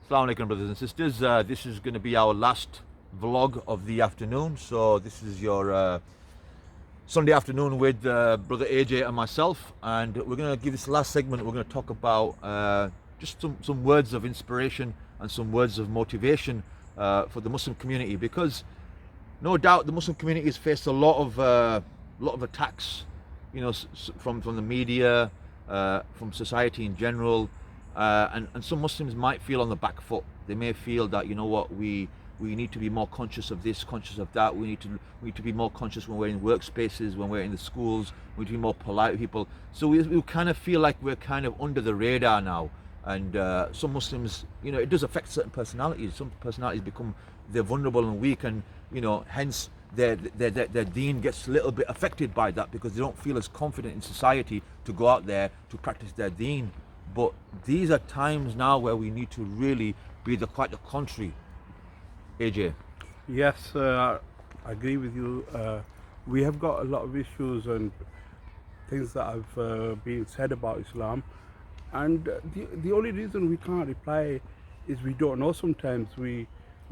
Assalamu alaikum, brothers and sisters. This is going to be our last vlog of the afternoon. So this is your Sunday afternoon with brother AJ and myself, and we're going to give this last segment. We're going to talk about just some words of inspiration and some words of motivation for the Muslim community, because no doubt the Muslim community has faced a lot of attacks, you know, from the media, from society in general. And some Muslims might feel on the back foot. They may feel that, you know what, we need to be more conscious of this, conscious of that. We need to be more conscious when we're in workspaces, when we're in the schools. We need to be more polite with people. So we kind of feel like we're kind of under the radar now. And some Muslims, you know, it does affect certain personalities. Some personalities they're vulnerable and weak, and you know, hence their deen gets a little bit affected by that, because they don't feel as confident in society to go out there to practice their deen. But these are times now where we need to really be quite the contrary. AJ? Yes, I agree with you. We have got a lot of issues and things that have been said about Islam, and the only reason we can't reply is we don't know. Sometimes we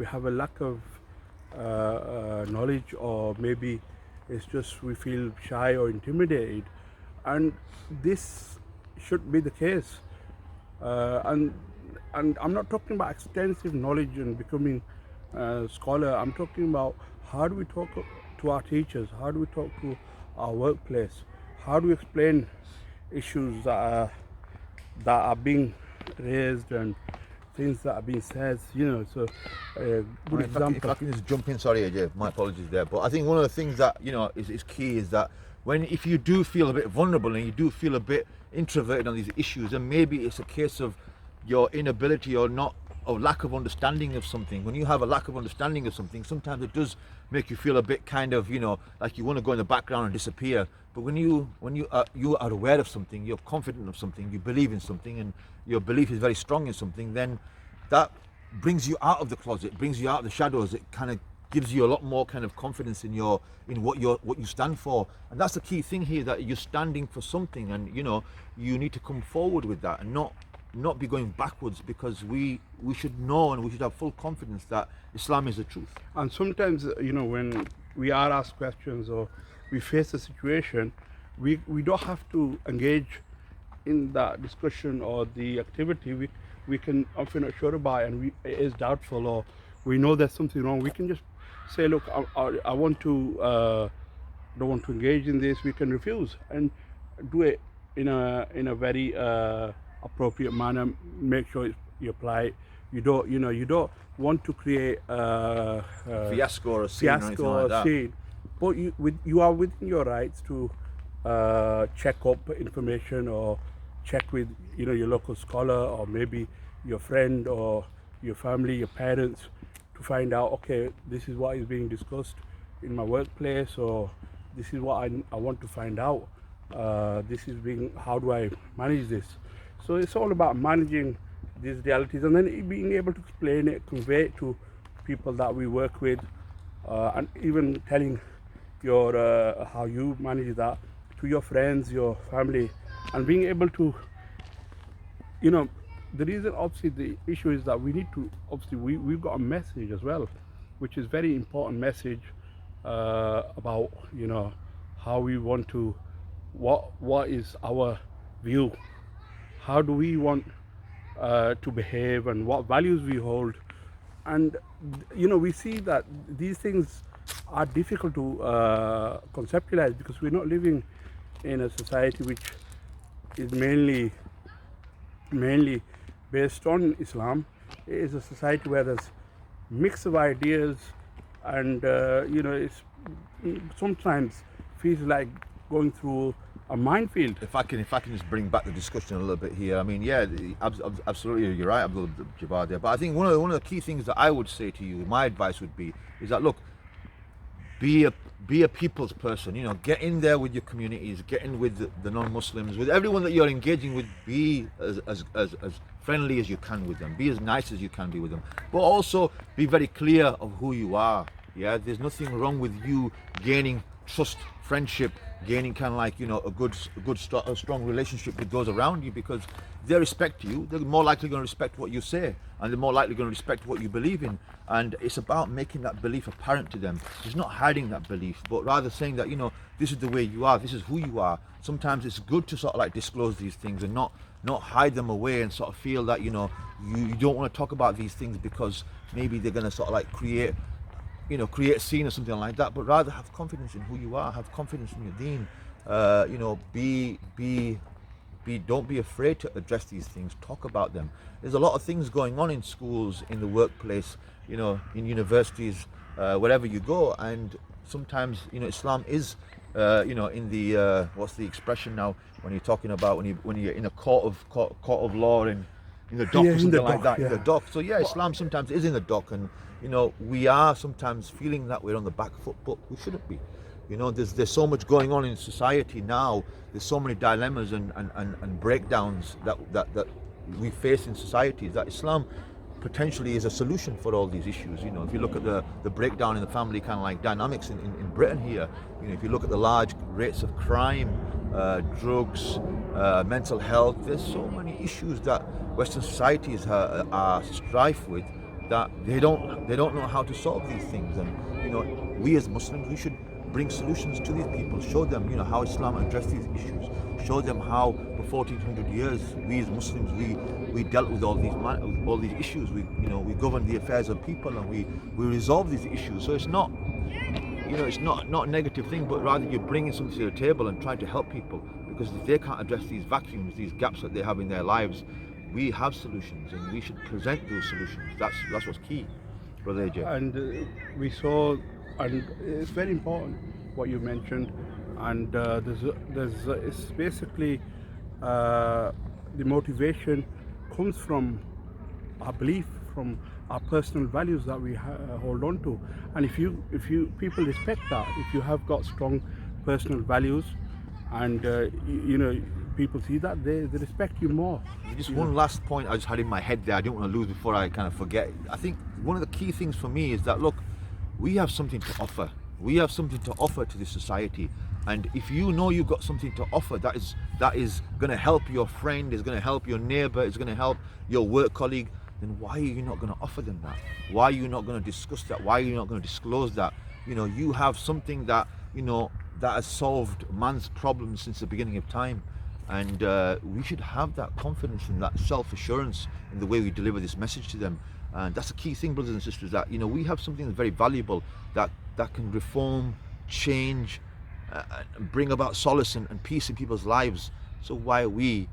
have a lack of knowledge, or maybe it's just we feel shy or intimidated, and this should be the case. And I'm not talking about extensive knowledge and becoming a scholar. I'm talking about how do we talk to our teachers, how do we talk to our workplace, how do we explain issues that are being raised and things that are being said, you know. So good example. If I can just jump in, sorry AJ, my apologies there, but I think one of the things that, you know, is key is that if you do feel a bit vulnerable and you do feel a bit introverted on these issues, and maybe it's a case of your inability or lack of understanding of something. When you have a lack of understanding of something, sometimes it does make you feel a bit kind of, you know, like you want to go in the background and disappear. But when you are aware of something, you're confident of something, you believe in something, and your belief is very strong in something, then that brings you out of the closet, brings you out of the shadows. It kind of gives you a lot more kind of confidence in what you stand for. And that's the key thing here, that you're standing for something, and you know, you need to come forward with that and not be going backwards, because we should know and we should have full confidence that Islam is the truth. And sometimes, you know, when we are asked questions or we face a situation, we don't have to engage in that discussion or the activity. We can, if we're not sure about it and it is doubtful, or we know there's something wrong, we can just say, look, I want to don't want to engage in this. We can refuse and do it in a very appropriate manner. Make sure you apply it. You don't want to create a fiasco or a scene or anything like that. But you are within your rights to check up information, or check with, you know, your local scholar, or maybe your friend or your family, your parents, to find out, okay, this is what is being discussed in my workplace, or this is what I want to find out. How do I manage this? So it's all about managing these realities, and then being able to explain it, convey it to people that we work with, and even telling your how you manage that to your friends, your family, and being able to, you know, the reason, obviously, the issue is that we need to, obviously, we've got a message as well, which is very important message about, you know, how we want to, what is our view, how do we want to behave, and what values we hold. And, you know, we see that these things are difficult to conceptualize, because we're not living in a society which is mainly based on Islam. It is a society where there's mix of ideas, and you know, it's sometimes feels like going through a minefield. If I can just bring back the discussion a little bit here. I mean, yeah, absolutely, you're right, Abdul Jabbar there. But I think one of the key things that I would say to you, my advice would be, is that, look, be a people's person. You know, get in there with your communities, get in with the non-Muslims, with everyone that you're engaging with. Be as friendly as you can with them. Be as nice as you can be with them. But also be very clear of who you are. Yeah, there's nothing wrong with you gaining trust, friendship, gaining kind of like, you know, a strong relationship with those around you, because if they respect you, they're more likely going to respect what you say, and they're more likely going to respect what you believe in. And it's about making that belief apparent to them. It's not hiding that belief, but rather saying that, you know, this is the way you are, this is who you are. Sometimes it's good to sort of like disclose these things and not hide them away and sort of feel that, you know, you don't want to talk about these things because maybe they're going to sort of like create a scene or something like that, but rather have confidence in who you are, have confidence in your deen. You know, don't be afraid to address these things, talk about them. There's a lot of things going on in schools, in the workplace, you know, in universities, wherever you go, and sometimes, you know, Islam is, you know, in the what's the expression now when you're talking about when you're in a court of law in the dock, or something like that, in the dock. So yeah, Islam sometimes is in the dock, and you know, we are sometimes feeling that we're on the back foot, but we shouldn't be. You know, there's so much going on in society now. There's so many dilemmas and breakdowns that we face in society, that Islam potentially is a solution for all these issues. You know, if you look at the breakdown in the family kind of like dynamics in Britain here, you know, if you look at the large rates of crime, drugs, mental health, there's so many issues that Western societies are strife with, that they don't know how to solve these things. And you know, we as Muslims, we should bring solutions to these people, show them, you know, how Islam addressed these issues, show them how for 1400 years we as Muslims we dealt with all these issues. We governed the affairs of people, and we resolved these issues. So it's not, you know, it's not a negative thing, but rather you're bringing something to the table and trying to help people, because if they can't address these vacuums, these gaps that they have in their lives, we have solutions, and we should present those solutions. That's what's key, Brother AJ. And we saw, and it's very important what you mentioned, and it's basically the motivation comes from our belief, from our personal values that we hold on to. And if you people respect that, if you have got strong personal values, and you know, people see that, they respect you more. Just one last point I just had in my head there, I don't want to lose before I kind of forget. I think one of the key things for me is that, look, we have something to offer. We have something to offer to this society, and if you know you've got something to offer that is going to help your friend, is going to help your neighbor, is going to help your work colleague, then why are you not going to offer them that? Why are you not going to discuss that? Why are you not going to disclose that? You know, you have something that, you know, that has solved man's problems since the beginning of time. And we should have that confidence and that self-assurance in the way we deliver this message to them. And that's a key thing, brothers and sisters, that, you know, we have something that's very valuable that can reform, change, bring about solace and peace in people's lives. So why are we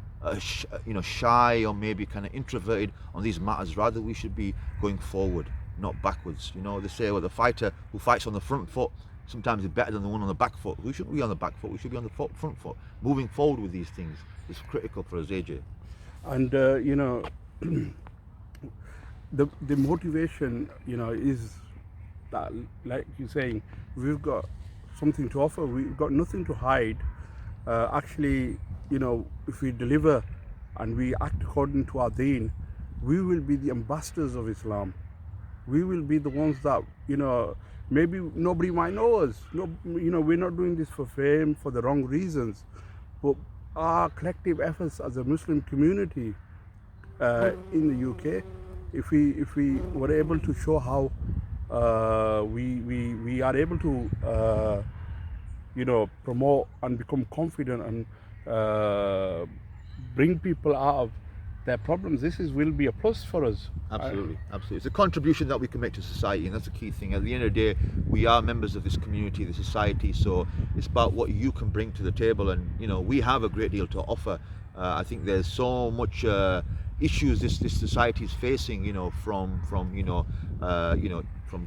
you know, shy or maybe kind of introverted on these matters? Rather, we should be going forward, not backwards. You know, they say, well, the fighter who fights on the front foot sometimes is better than the one on the back foot. We shouldn't be on the back foot, we should be on the front foot. Moving forward with these things is critical for us, AJ. And you know, the motivation, you know, is that, like you're saying, we've got something to offer, we've got nothing to hide. Actually, you know, if we deliver and we act according to our deen, we will be the ambassadors of Islam. We will be the ones that, you know, maybe nobody might know us. No, you know, we're not doing this for fame, for the wrong reasons. But our collective efforts as a Muslim community in the UK, if we were able to show how we are able to you know, promote and become confident and bring people out of their problems, will be a plus for us. Absolutely, absolutely. It's a contribution that we can make to society, and that's the key thing. At the end of the day, we are members of this community, the society, so it's about what you can bring to the table. And you know, we have a great deal to offer. I think there's so much issues this society is facing, you know, from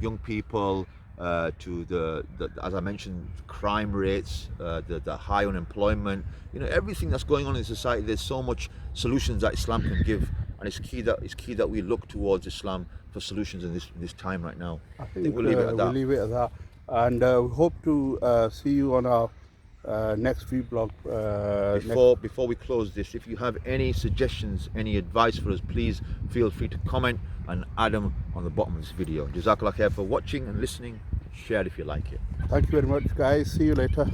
young people to the as I mentioned, crime rates, the high unemployment, you know, everything that's going on in society. There's so much solutions that Islam can give, and it's key that we look towards Islam for solutions in this time right now. I think we'll leave it at that. We'll leave it at that, and we hope to see you on our next vlog. Before we close this, if you have any suggestions, any advice for us, please feel free to comment and add them on the bottom of this video. Jazakallah khair for watching and listening. Share if you like it. Thank you very much, guys. See you later.